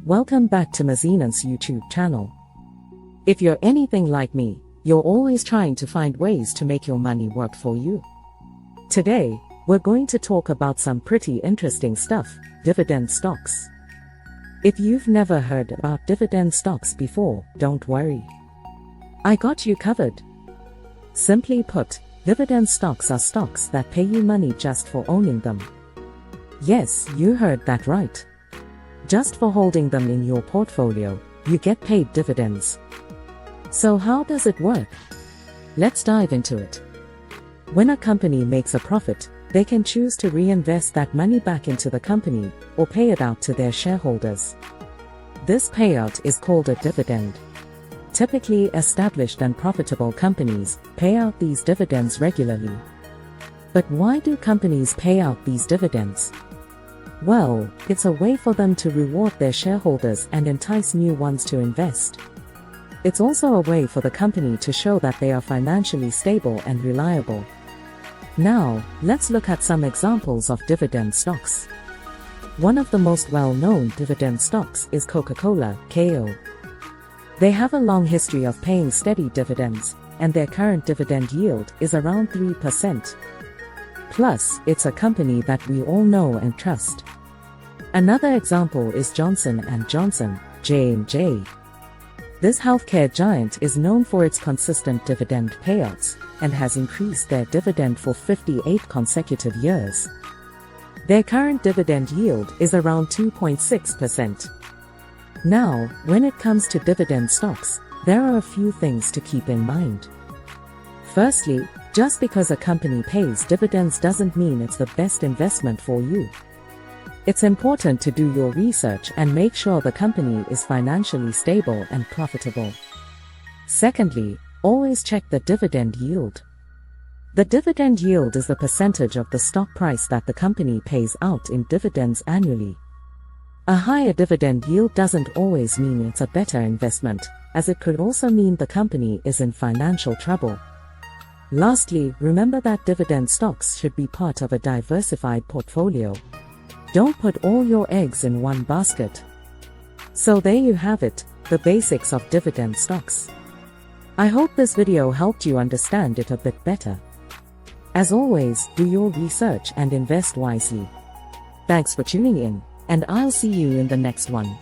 Welcome back to Mezinance YouTube channel. If you're anything like me, you're always trying to find ways to make your money work for you. Today, we're going to talk about some pretty interesting stuff, dividend stocks. If you've never heard about dividend stocks before, don't worry. I got you covered. Simply put, dividend stocks are stocks that pay you money just for owning them. Yes, you heard that right. Just for holding them in your portfolio, you get paid dividends. So how does it work? Let's dive into it. When a company makes a profit, they can choose to reinvest that money back into the company, or pay it out to their shareholders. This payout is called a dividend. Typically, established and profitable companies pay out these dividends regularly. But why do companies pay out these dividends? Well, it's a way for them to reward their shareholders and entice new ones to invest. It's also a way for the company to show that they are financially stable and reliable. Now, let's look at some examples of dividend stocks. One of the most well-known dividend stocks is Coca-Cola, KO. They have a long history of paying steady dividends, and their current dividend yield is around 3%. Plus, it's a company that we all know and trust. Another example is Johnson & Johnson, J&J. This healthcare giant is known for its consistent dividend payouts, and has increased their dividend for 58 consecutive years. Their current dividend yield is around 2.6%. Now, when it comes to dividend stocks, there are a few things to keep in mind. Firstly, just because a company pays dividends doesn't mean it's the best investment for you. It's important to do your research and make sure the company is financially stable and profitable. Secondly, always check the dividend yield. The dividend yield is the percentage of the stock price that the company pays out in dividends annually. A higher dividend yield doesn't always mean it's a better investment, as it could also mean the company is in financial trouble. Lastly, remember that dividend stocks should be part of a diversified portfolio. Don't put all your eggs in one basket. So there you have it, the basics of dividend stocks. I hope this video helped you understand it a bit better. As always, do your research and invest wisely. Thanks for tuning in, and I'll see you in the next one.